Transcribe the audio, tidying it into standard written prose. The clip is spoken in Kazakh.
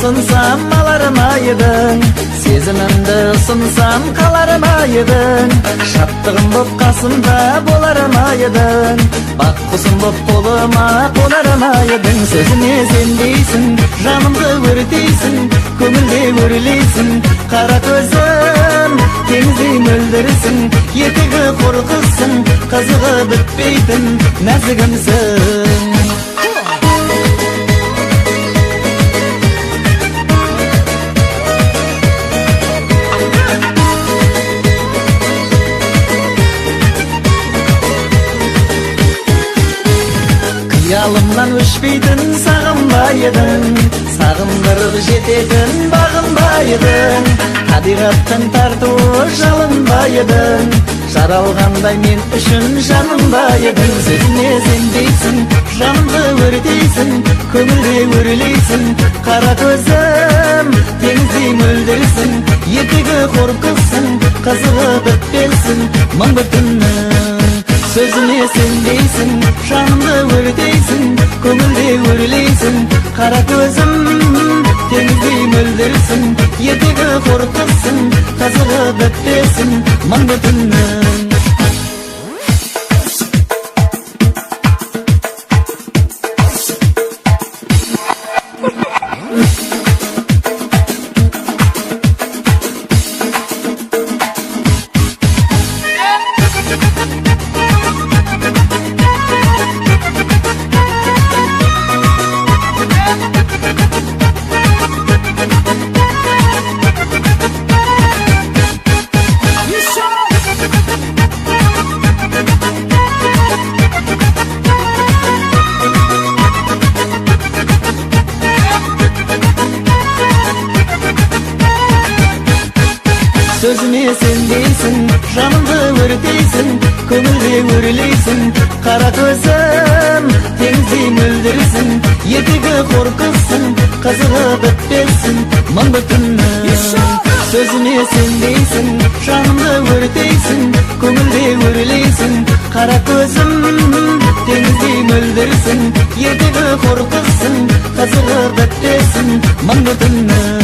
ұсынсам алар ма едің, сезімімді ұсынсам қалар ма едің, шаттығым боп қасымда болар ма едің, бақ құсым боп қолыма қонар ма едің. Сөзіме сенбейсің, жанымды өртейсің, көңілде өрлейсің, қара көзім теңіздей мөлдірсің, етегі қорқысың, қызығы бітпейтін нәзігімсің. Қиялымнан өшпейтін сағынба едің, сағындырып жететін бағынба едің, табиғаттың тартуы жалынба едің, жаралғандай мен үшін жанымба едің. Сөзіме сенбейсің, жанымды өртейсің, көңілде өрлейсің, қара көзім теңіздей мөлдірсің, етегі қорқысың, қызығы бітпесін мың бүтіннің. Сөзіме сенбейсің, жанымды өртейсің, көңілде өрлейсің, қара көзім теңіздей мөлдірсің, етегі қорқысың, қызығы бітпесін мың бүтіннің. Сөзіме сенбейсің, жанымды өртейсің, көңілде өрлейсің, қара көзім теңіздей мөлдірсің, етегі қорқысың, қызығы бітпесін мың бүтіннің. Сөзіме сенбейсің, жанымды өртейсің, көңілде өрлейсің, қара көзім теңіздей мөлдірсің, етегі қорқысың, қызығы бітпесін мың бүтіннің.